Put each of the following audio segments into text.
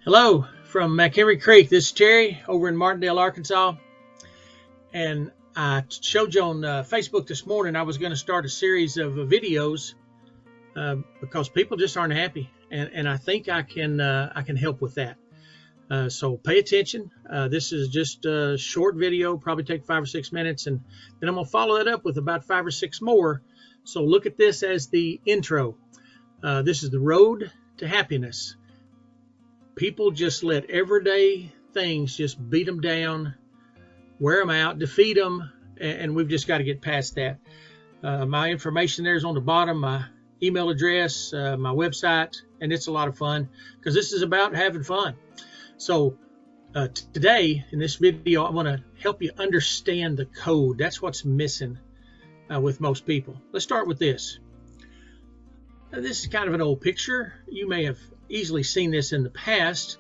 Hello from McHenry Creek. This is Terry over in Martindale, Arkansas. And I showed you on Facebook this morning I was going to start a series of videos because people just aren't happy. And I think I can help with that. So pay attention. This is just a short video, probably take 5 or 6 minutes. And then I'm going to follow it up with about 5 or 6 more. So look at this as the intro. This is the road to happiness. People just let everyday things just beat them down, wear them out, defeat them, and we've just got to get past that. My information there is on the bottom, my email address, my website, and it's a lot of fun because this is about having fun. So today in this video, I want to help you understand the code. That's what's missing with most people. Let's start with this. This is kind of an old picture. You may have easily seen this in the past.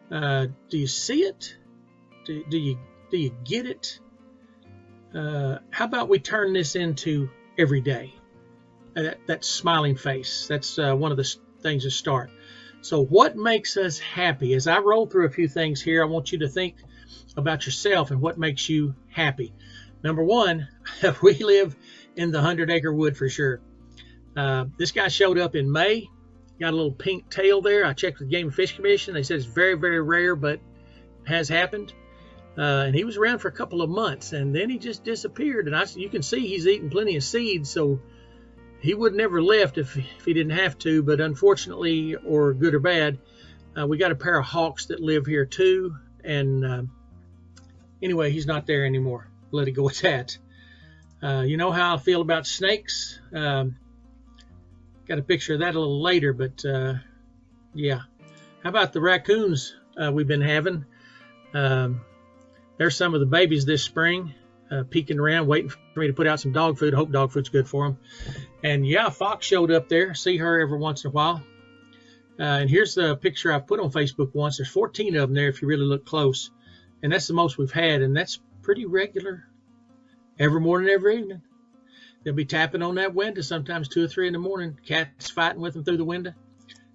Do you see it? Do you get it? How about we turn this into every day? That smiling face. That's one of the things to start. So what makes us happy? As I roll through a few things here, I want you to think about yourself and what makes you happy. Number one, we live in the 100-acre wood for sure. This guy showed up in May, got a little pink tail there. I checked with Game and Fish Commission. They said it's very, very rare, but has happened. And he was around for a couple of months, and then he just disappeared. And you can see he's eating plenty of seeds, so he would never left if he didn't have to. But unfortunately, or good or bad, we got a pair of hawks that live here too. And anyway, he's not there anymore. Let it go at that. You know how I feel about snakes. Got a picture of that a little later, but yeah. How about the raccoons we've been having? There's some of the babies this spring peeking around, waiting for me to put out some dog food. I hope dog food's good for them. And yeah, a fox showed up there. See her every once in a while. And here's the picture I put on Facebook once. There's 14 of them there if you really look close. And that's the most we've had, and that's pretty regular. Every morning, every evening. They'll be tapping on that window, sometimes 2 or 3 in the morning. Cats fighting with them through the window.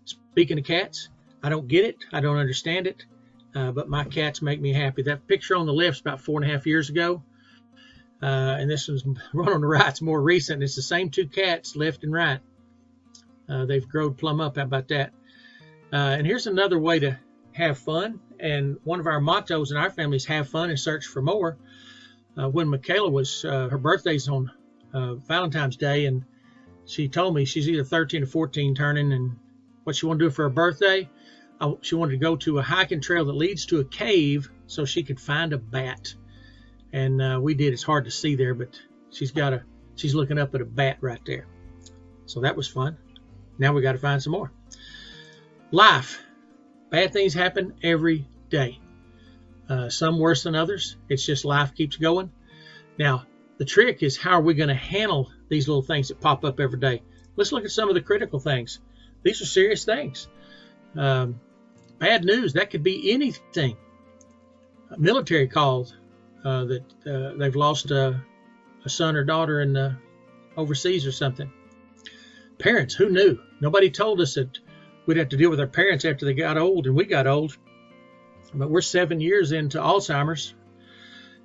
Speaking of cats, I don't get it. I don't understand it. But my cats make me happy. That picture on the left is about 4.5 years ago. And this one's one on the right's more recent. It's the same 2 cats, left and right. They've grown plumb up. How about that? And here's another way to have fun. And one of our mottos in our family is have fun and search for more. When Michaela was, her birthday's on Valentine's Day, and she told me she's either 13 or 14 turning, and what she wanted to do for her birthday, she wanted to go to a hiking trail that leads to a cave so she could find a bat. And we did. It's hard to see there, but she's looking up at a bat right there. So that was fun. Now we got to find some more. Life. Bad things happen every day. Some worse than others. It's just life keeps going. Now, the trick is how are we going to handle these little things that pop up every day? Let's look at some of the critical things. These are serious things. Bad news, that could be anything. Military calls that they've lost a son or daughter in overseas or something. Parents, who knew? Nobody told us that we'd have to deal with our parents after they got old, and we got old. But we're 7 years into Alzheimer's,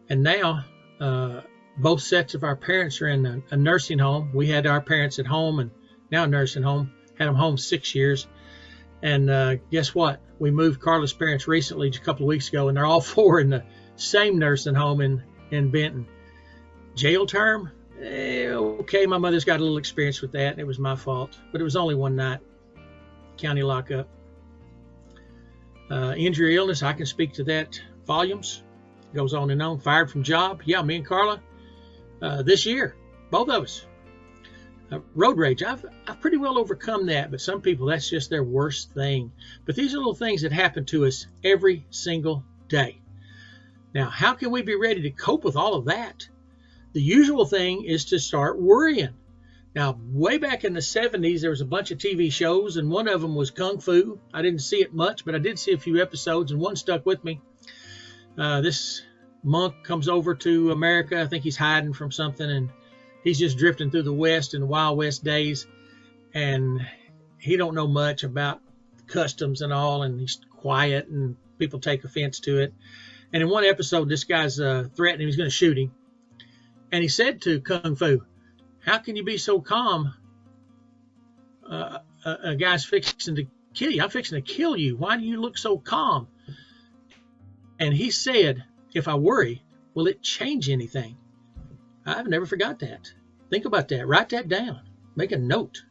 and now both sets of our parents are in a nursing home. We had our parents at home and now a nursing home. Had them home 6 years. And guess what? We moved Carla's parents recently, just a couple of weeks ago, and they're all 4 in the same nursing home in Benton. Jail term? Okay, my mother's got a little experience with that, and it was my fault. But it was only one night. County lockup. Injury, illness, I can speak to that volumes. Goes on and on. Fired from job. Yeah, me and Carla. This year, both of us. Road rage, I've pretty well overcome that, but some people, that's just their worst thing. But these are little things that happen to us every single day. Now, how can we be ready to cope with all of that? The usual thing is to start worrying. Now, way back in the 70s, there was a bunch of TV shows, and one of them was Kung Fu. I didn't see it much, but I did see a few episodes, and one stuck with me. This monk comes over to America. I think he's hiding from something, and he's just drifting through the West in the Wild West days, and he don't know much about customs and all, and he's quiet and people take offense to it. And in one episode, this guy's threatening he's going to shoot him. And he said to Kung Fu, "How can you be so calm? A guy's fixing to kill you. I'm fixing to kill you. Why do you look so calm?" And he said, "If I worry, will it change anything?" I've never forgot that. Think about that. Write that down. Make a note.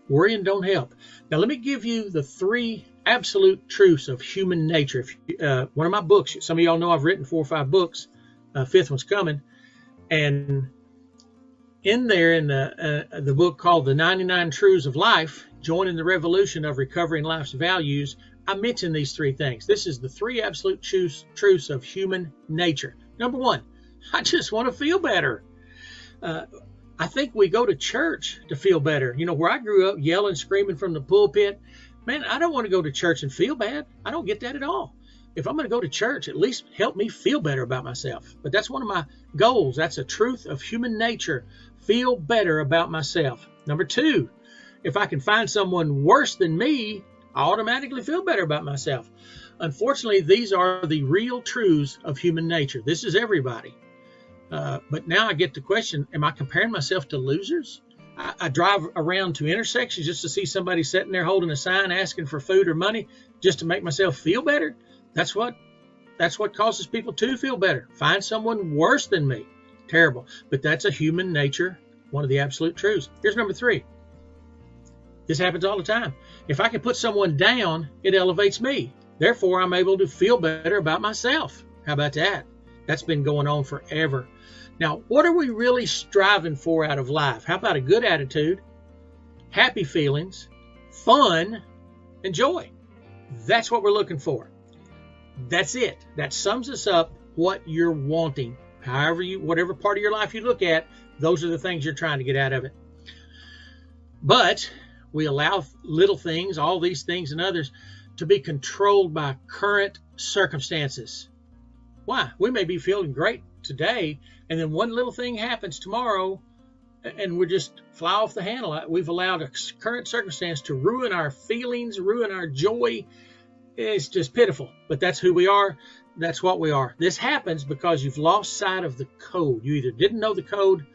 Worrying don't help. Now, let me give you the 3 absolute truths of human nature. One of my books, some of y'all know I've written 4 or 5 books. 5th one's coming. And in there, in the book called The 99 Truths of Life, Joining the Revolution of Recovering Life's Values, I mention these 3 things. This is the 3 absolute truths of human nature. Number 1, I just want to feel better. I think we go to church to feel better. You know, where I grew up yelling, screaming from the pulpit, man, I don't want to go to church and feel bad. I don't get that at all. If I'm going to go to church, at least help me feel better about myself. But that's one of my goals. That's a truth of human nature. Feel better about myself. Number 2, if I can find someone worse than me, I automatically feel better about myself. Unfortunately, these are the real truths of human nature. This is everybody. But now I get the question, am I comparing myself to losers? I drive around to intersections just to see somebody sitting there holding a sign asking for food or money just to make myself feel better. That's what causes people to feel better. Find someone worse than me. Terrible. But that's a human nature, one of the absolute truths. Here's number 3. This happens all the time. If I can put someone down, it elevates me. Therefore, I'm able to feel better about myself. How about that? That's been going on forever. Now, what are we really striving for out of life? How about a good attitude, happy feelings, fun, and joy? That's what we're looking for. That's it. That sums us up what you're wanting. Whatever part of your life you look at, those are the things you're trying to get out of it. But we allow little things, all these things and others, to be controlled by current circumstances. Why? We may be feeling great today, and then one little thing happens tomorrow, and we're just fly off the handle. We've allowed a current circumstance to ruin our feelings, ruin our joy. It's just pitiful, but that's who we are. That's what we are. This happens because you've lost sight of the code. You either didn't know the code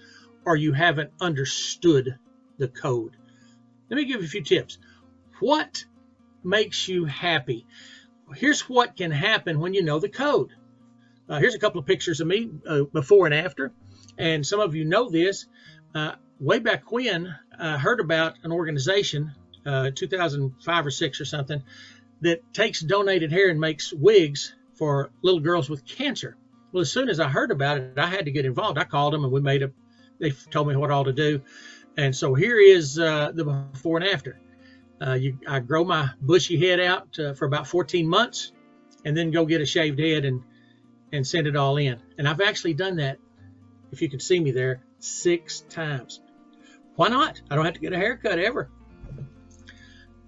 or you haven't understood the code. Let me give you a few tips. What makes you happy? Here's what can happen when you know the code. Here's a couple of pictures of me before and after. And some of you know this. Way back when, I heard about an organization, 2005 or 6 or something, that takes donated hair and makes wigs for little girls with cancer. Well, as soon as I heard about it, I had to get involved. I called them and they told me what all to do. And so here is the before and after. I grow my bushy head out for about 14 months and then go get a shaved head and send it all in. And I've actually done that, if you can see me there, 6 times. Why not? I don't have to get a haircut ever.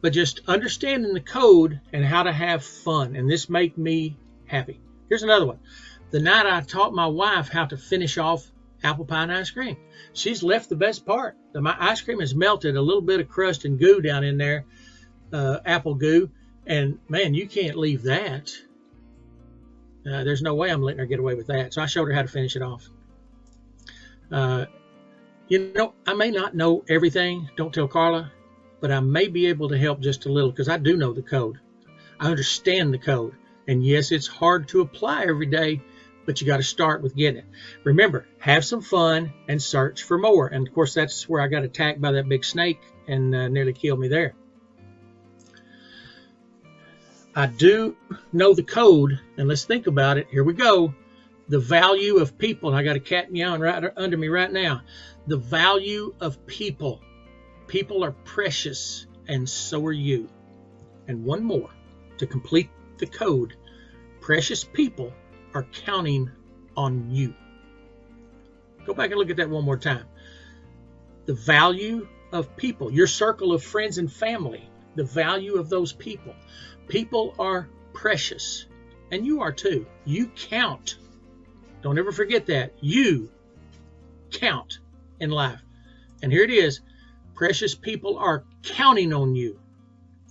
But just understanding the code and how to have fun. And this make me happy. Here's another one. The night I taught my wife how to finish off apple pie and ice cream. She's left the best part. My ice cream has melted, a little bit of crust and goo down in there, apple goo. And man, you can't leave that. There's no way I'm letting her get away with that. So I showed her how to finish it off. You know, I may not know everything. Don't tell Carla. But I may be able to help just a little because I do know the code. I understand the code. And yes, it's hard to apply every day, but you got to start with getting it. Remember, have some fun and search for more. And of course, that's where I got attacked by that big snake and nearly killed me there. I do know the code, and let's think about it. Here we go. The value of people. And I got a cat meowing right under me right now. The value of people. People are precious, and so are you. And one more to complete the code. Precious people are counting on you. Go back and look at that one more time. The value of people, your circle of friends and family, the value of those people. People are precious, and you are too. You count. Don't ever forget that. You count in life. And here it is. Precious people are counting on you.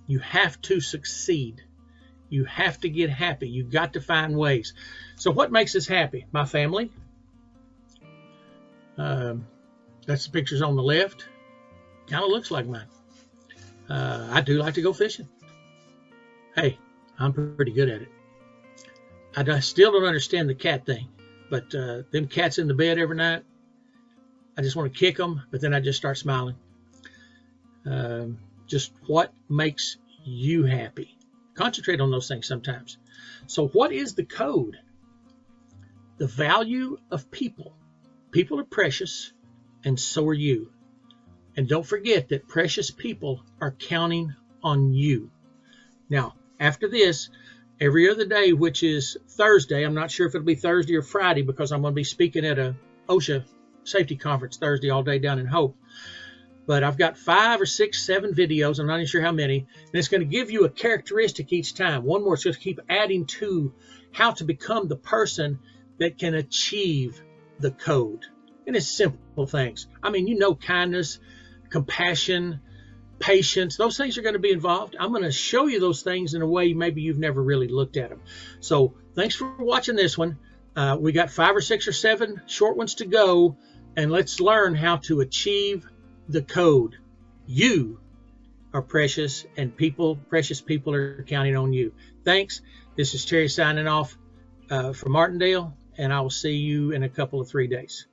You have to succeed. You have to get happy. You've got to find ways. So what makes us happy? My family. That's the pictures on the left. Kind of looks like mine. I do like to go fishing. Hey, I'm pretty good at it. I still don't understand the cat thing, but them cats in the bed every night, I just want to kick them, but then I just start smiling. Just what makes you happy? Concentrate on those things sometimes. So what is the code? The value of people. People are precious, and so are you. And don't forget that precious people are counting on you. Now, after this, every other day, which is Thursday, I'm not sure if it'll be Thursday or Friday because I'm going to be speaking at a OSHA safety conference Thursday all day down in Hope. But I've got 5 or 6, 7 videos. I'm not even sure how many. And it's going to give you a characteristic each time. One more. It's just keep adding to how to become the person that can achieve the code. And it's simple things. I mean, kindness, compassion, patience, those things are going to be involved. I'm going to show you those things in a way maybe you've never really looked at them. So thanks for watching this one. We got 5 or 6 or 7 short ones to go, and let's learn how to achieve the code. You are precious, and precious people are counting on you. Thanks. This is Terry signing off from Martindale, and I will see you in a couple of 3 days.